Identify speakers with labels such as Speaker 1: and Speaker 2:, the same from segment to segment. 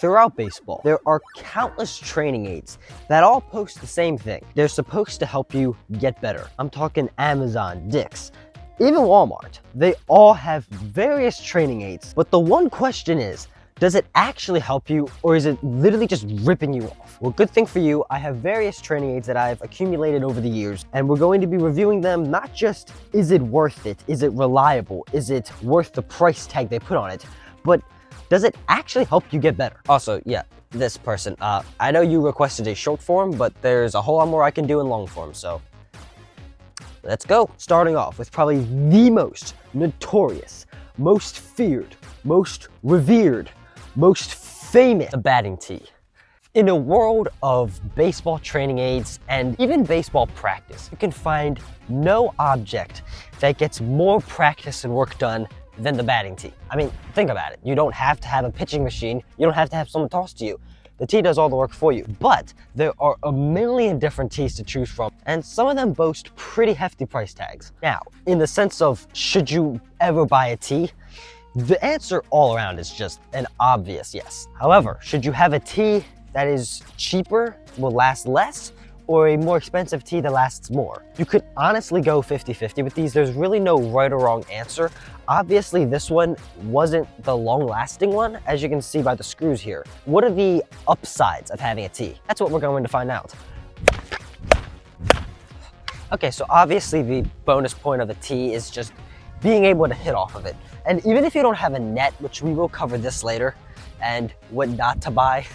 Speaker 1: Throughout baseball, there are countless training aids that all post the same thing. They're supposed to help you get better. I'm talking Amazon, Dick's, even Walmart. They all have various training aids, but the one question is, does it actually help you, or is it literally just ripping you off? Well, good thing for you, I have various training aids that I've accumulated over the years, and we're going to be reviewing them. Not just, is it worth it? Is it reliable? Is it worth the price tag they put on it? But does it actually help you get better? Also, yeah, this person, I know you requested a short form, but there's a whole lot more I can do in long form, so let's go. Starting off with probably the most notorious, most feared, most revered, most famous, the batting tee. In a world of baseball training aids and even baseball practice, you can find no object that gets more practice and work done than the batting tee. I mean, think about it. You don't have to have a pitching machine. You don't have to have someone toss to you. The tee does all the work for you, but there are a million different tees to choose from, and some of them boast pretty hefty price tags. Now, in the sense of should you ever buy a tee, the answer all around is just an obvious yes. However, should you have a tee that is cheaper, will last less, or a more expensive tee that lasts more? You could honestly go 50-50 with these. There's really no right or wrong answer. Obviously, this one wasn't the long-lasting one, as you can see by the screws here. What are the upsides of having a tee? That's what we're going to find out. Okay, so obviously the bonus point of a tee is just being able to hit off of it. And even if you don't have a net, which we will cover this later, and what not to buy,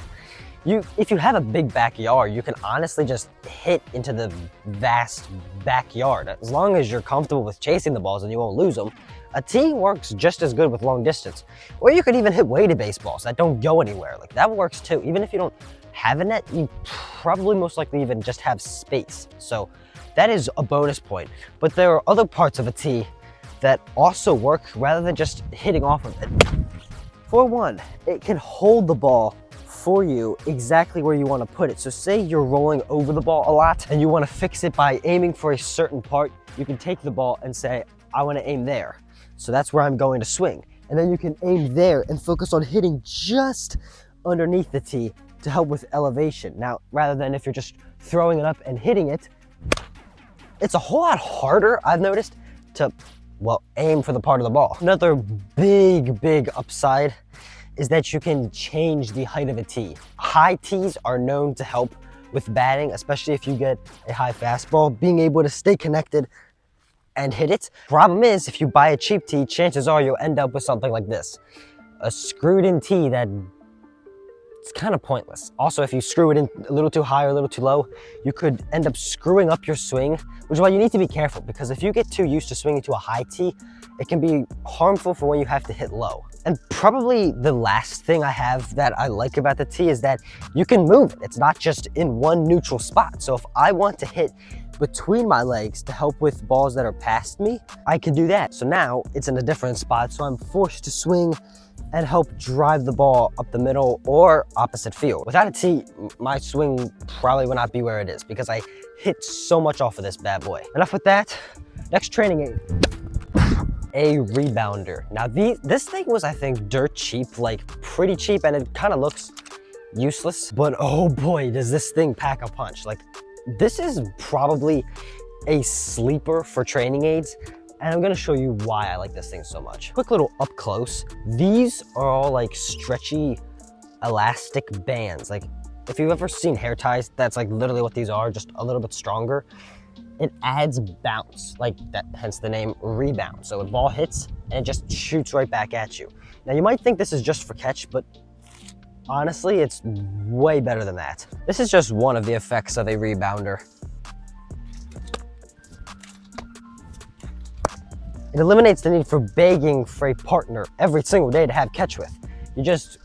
Speaker 1: if you have a big backyard, you can honestly just hit into the vast backyard. As long as you're comfortable with chasing the balls and you won't lose them, a tee works just as good with long distance. Or you could even hit weighted baseballs that don't go anywhere. Like, that works too. Even if you don't have a net, you probably most likely even just have space. So that is a bonus point. But there are other parts of a tee that also work rather than just hitting off of it. For one, it can hold the ball for you exactly where you want to put it. So say you're rolling over the ball a lot and you want to fix it by aiming for a certain part, you can take the ball and say, I want to aim there. So that's where I'm going to swing. And then you can aim there and focus on hitting just underneath the tee to help with elevation. Now, rather than if you're just throwing it up and hitting it, it's a whole lot harder, I've noticed, to, well, aim for the part of the ball. Another big upside is that you can change the height of a tee. High tees are known to help with batting, especially if you get a high fastball, being able to stay connected and hit it. Problem is, if you buy a cheap tee, chances are you'll end up with something like this. A screwed in tee that it's kind of pointless. Also, if you screw it in a little too high or a little too low, you could end up screwing up your swing, which is why you need to be careful, because if you get too used to swinging to a high tee, it can be harmful for when you have to hit low. And probably the last thing I have that I like about the tee is that you can move it. It's not just in one neutral spot. So if I want to hit between my legs to help with balls that are past me, I can do that. So now it's in a different spot, so I'm forced to swing and help drive the ball up the middle or opposite field. Without a tee, my swing probably would not be where it is because I hit so much off of this bad boy. Enough with that. Next training aid. A rebounder. Now this thing was, I think, dirt cheap, like pretty cheap, and it kind of looks useless, but oh boy, does this thing pack a punch. Like, this is probably a sleeper for training aids, and I'm gonna show you why I like this thing so much. Quick little up close. These are all like stretchy elastic bands. Like, if you've ever seen hair ties, that's like literally what these are, just a little bit stronger. It adds bounce, like that, hence the name rebound. So a ball hits and it just shoots right back at you. Now you might think this is just for catch, but honestly, it's way better than that. This is just one of the effects of a rebounder. It eliminates the need for begging for a partner every single day to have catch with. You just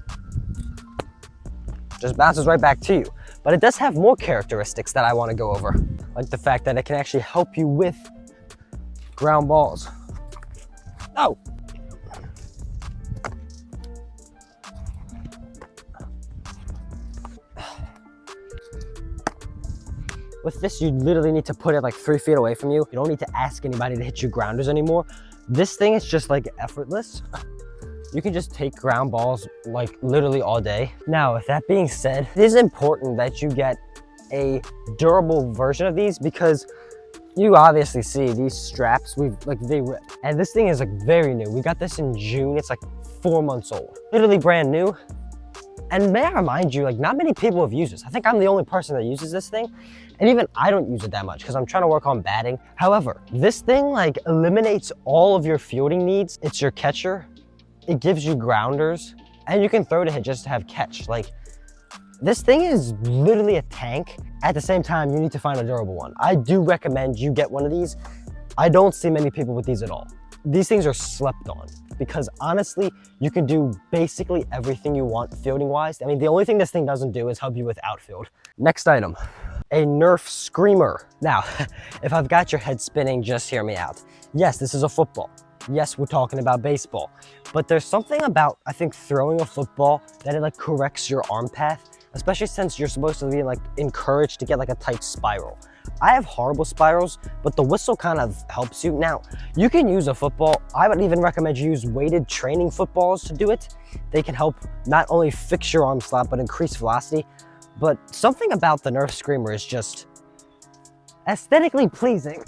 Speaker 1: bounces right back to you. But it does have more characteristics that I want to go over, like the fact that it can actually help you with ground balls. Oh! With this, you literally need to put it like 3 feet away from you. You don't need to ask anybody to hit you grounders anymore. This thing is just like effortless. you can just take ground balls like literally all day. Now, with that being said, it is important that you get a durable version of these because you obviously see these straps, they rip. And this thing is like very new. We got this in June. It's like 4 months old, literally brand new. And may I remind you, like not many people have used this. I think I'm the only person that uses this thing. And even I don't use it that much because I'm trying to work on batting. However, this thing like eliminates all of your fielding needs. It's your catcher. It gives you grounders and you can throw to hit just to have catch. Like this thing is literally a tank. At the same time, you need to find a durable one. I do recommend you get one of these. I don't see many people with these at all. These things are slept on because honestly, you can do basically everything you want fielding wise. I mean, the only thing this thing doesn't do is help you with outfield. Next item, a Nerf screamer. Now, if I've got your head spinning, just hear me out. Yes, this is a football. Yes, we're talking about baseball, but there's something about, I think, throwing a football that it like corrects your arm path, especially since you're supposed to be like encouraged to get like a tight spiral. I have horrible spirals, but the whistle kind of helps you. Now, you can use a football. I would even recommend you use weighted training footballs to do it. They can help not only fix your arm slot, but increase velocity. But something about the Nerf screamer is just aesthetically pleasing.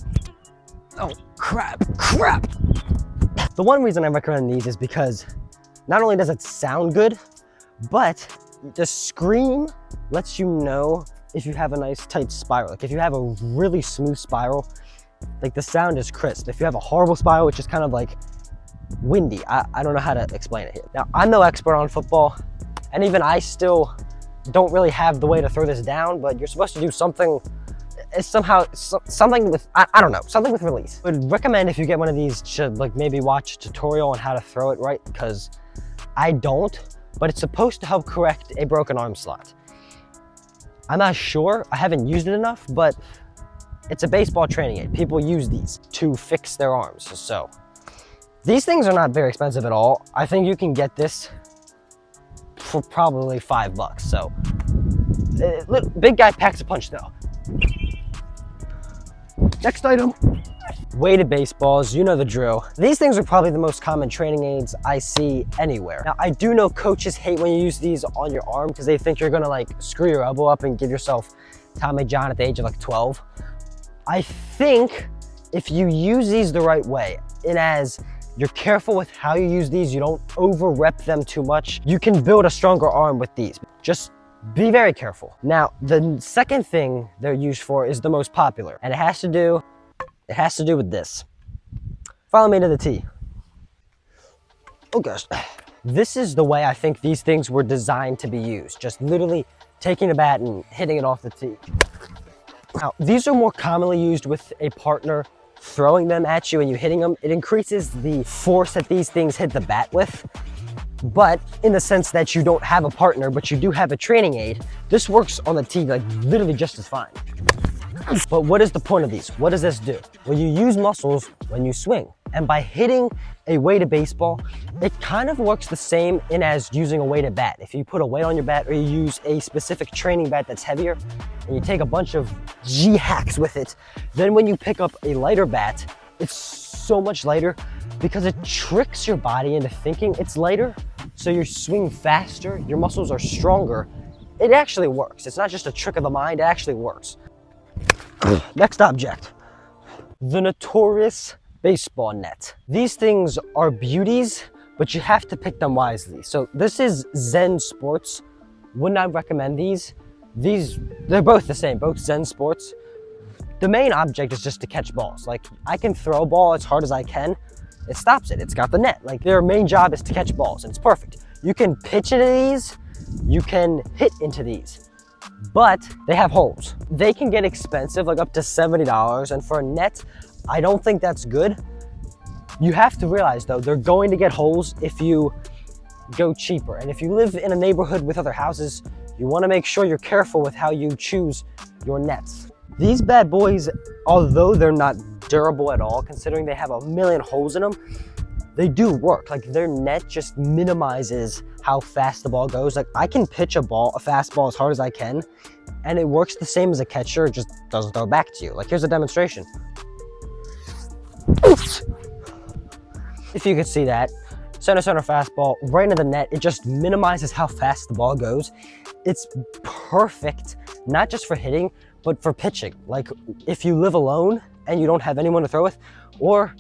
Speaker 1: Oh, crap. The one reason I recommend these is because not only does it sound good, but the scream lets you know if you have a nice tight spiral. Like if you have a really smooth spiral, like the sound is crisp. If you have a horrible spiral, which is kind of like windy, I don't know how to explain it here. Now, I'm no expert on football, and even I still don't really have the way to throw this down, but you're supposed to do something. It's somehow something with, I don't know, something with release. I would recommend if you get one of these, should like maybe watch a tutorial on how to throw it right, because I don't, but it's supposed to help correct a broken arm slot. I'm not sure, I haven't used it enough, but it's a baseball training aid. People use these to fix their arms. So these things are not very expensive at all. I think you can get this for probably $5. So big guy packs a punch though. Next item, weighted baseballs. You know the drill. These things are probably the most common training aids I see anywhere. Now, I do know coaches hate when you use these on your arm because they think you're gonna like screw your elbow up and give yourself Tommy John at the age of like 12. I think if you use these the right way, and as you're careful with how you use these, you don't over rep them too much, you can build a stronger arm with these. Just be very careful. Now, the second thing they're used for is the most popular, and it has to do with this. Follow me to the tee. Oh gosh. This is the way I think these things were designed to be used. Just literally taking a bat and hitting it off the tee. Now, these are more commonly used with a partner throwing them at you and you hitting them. It increases the force that these things hit the bat with. But in the sense that you don't have a partner, but you do have a training aid, this works on the tee like literally just as fine. But what is the point of these? What does this do? Well, you use muscles when you swing. And by hitting a weighted baseball, it kind of works the same in as using a weighted bat. If you put a weight on your bat or you use a specific training bat that's heavier and you take a bunch of G-hacks with it, then when you pick up a lighter bat, it's so much lighter because it tricks your body into thinking it's lighter. So you swing faster, your muscles are stronger. It actually works. It's not just a trick of the mind, it actually works. Next object, the notorious baseball net. These things are beauties, but you have to pick them wisely. So this is Zen Sports. Would not recommend these. They're both the same, both Zen Sports. The main object is just to catch balls. Like I can throw a ball as hard as I can. It stops it, it's got the net. Like their main job is to catch balls and it's perfect. You can pitch into these, you can hit into these, but they have holes. They can get expensive, like up to $70. And for a net, I don't think that's good. You have to realize though, they're going to get holes if you go cheaper. And if you live in a neighborhood with other houses, you wanna make sure you're careful with how you choose your nets. These bad boys, although they're not durable at all, considering they have a million holes in them, they do work. Like their net just minimizes how fast the ball goes. Like I can pitch a fastball as hard as I can, and it works the same as a catcher, it just doesn't throw back to you. Like here's a demonstration. If you could see that. center fastball, right into the net. It just minimizes how fast the ball goes. It's perfect, not just for hitting, but for pitching. Like if you live alone and you don't have anyone to throw with, or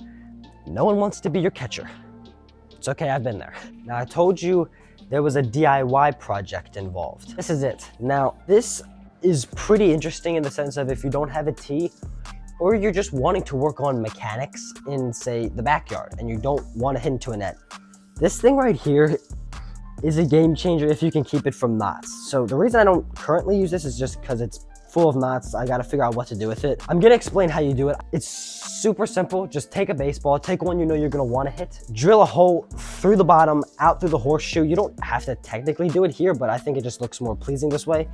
Speaker 1: no one wants to be your catcher. It's okay, I've been there. Now I told you there was a DIY project involved. This is it. Now this is pretty interesting in the sense of if you don't have a tee, or you're just wanting to work on mechanics in, say, the backyard, and you don't want to hit into a net. This thing right here is a game changer if you can keep it from knots. So the reason I don't currently use this is just because it's full of knots. I gotta figure out what to do with it. I'm gonna explain how you do it. It's super simple. Just take a baseball, take one you know you're gonna wanna hit, drill a hole through the bottom, out through the horseshoe. You don't have to technically do it here, but I think it just looks more pleasing this way.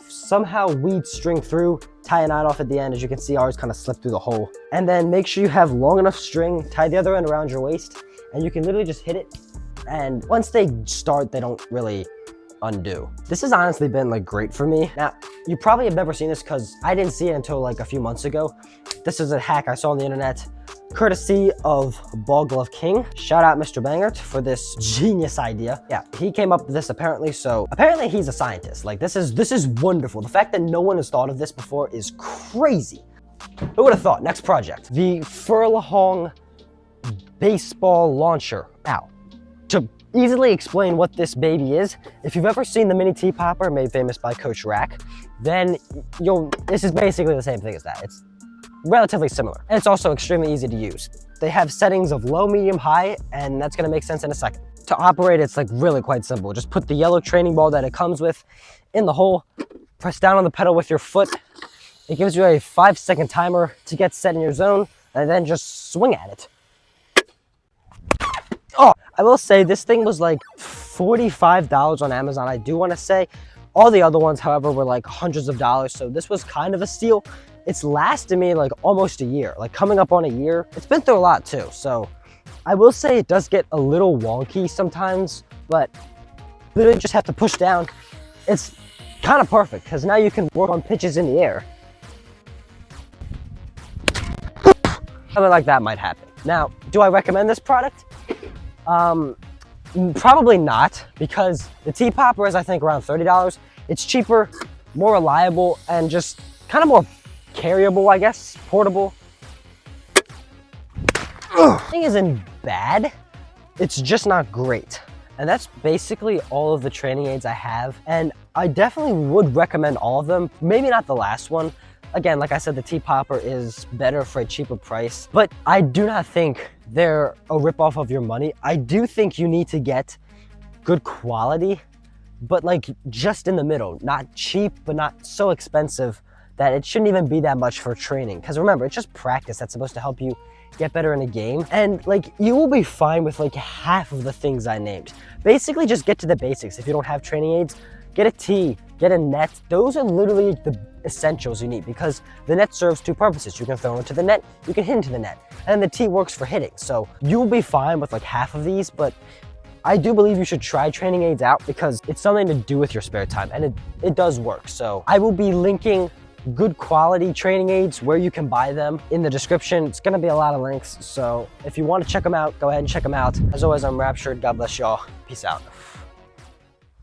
Speaker 1: Somehow weed string through, tie a knot off at the end. As you can see, ours kind of slipped through the hole. And then make sure you have long enough string, tie the other end around your waist, and you can literally just hit it. And once they start, they don't really undo. This has honestly been like great for me. Now, you probably have never seen this because I didn't see it until like a few months ago. This is a hack I saw on the internet, courtesy of Ball Glove King. Shout out Mr. Bangert for this genius idea. Yeah, he came up with this apparently, so apparently he's a scientist. Like this is wonderful. The fact that no one has thought of this before is crazy. Who would have thought? Next project, the Furlong baseball launcher. Now, to easily explain what this baby is, if you've ever seen the mini tee popper made famous by Coach Rack, then this is basically the same thing as that. It's relatively similar. And it's also extremely easy to use. They have settings of low, medium, high, and that's gonna make sense in a second. To operate, it's like really quite simple. Just put the yellow training ball that it comes with in the hole, press down on the pedal with your foot. It gives you a 5-second timer to get set in your zone, and then just swing at it. Oh, I will say this thing was like $45 on Amazon, I do wanna say. All the other ones, however, were like hundreds of dollars, so this was kind of a steal. It's lasted me like almost a year, like coming up on a year. It's been through a lot too, so I will say it does get a little wonky sometimes, but literally just have to push down. It's kind of perfect because now you can work on pitches in the air. Something like that might happen. Now, do I recommend this product? Probably not, because the tee popper is I think around $30. It's cheaper, more reliable, and just kind of more carryable, I guess, portable. Thing isn't bad, it's just not great. And that's basically all of the training aids I have, and I definitely would recommend all of them. Maybe not the last one. Again, like I said, the tee popper is better for a cheaper price, but I do not think they're a ripoff of your money. I do think you need to get good quality, but like just in the middle, not cheap, but not so expensive that it shouldn't even be that much for training. Because remember, it's just practice that's supposed to help you get better in a game. And like, you will be fine with like half of the things I named. Basically, just get to the basics. If you don't have training aids, get a tee, get a net. Those are literally the essentials you need because the net serves two purposes. You can throw into the net, you can hit into the net. And the tee works for hitting. So you'll be fine with like half of these, but I do believe you should try training aids out because it's something to do with your spare time and it does work. So I will be linking good quality training aids where you can buy them in the description. It's gonna be a lot of links. So if you want to check them out, go ahead and check them out. As always, I'm Raptured. God bless y'all. Peace out.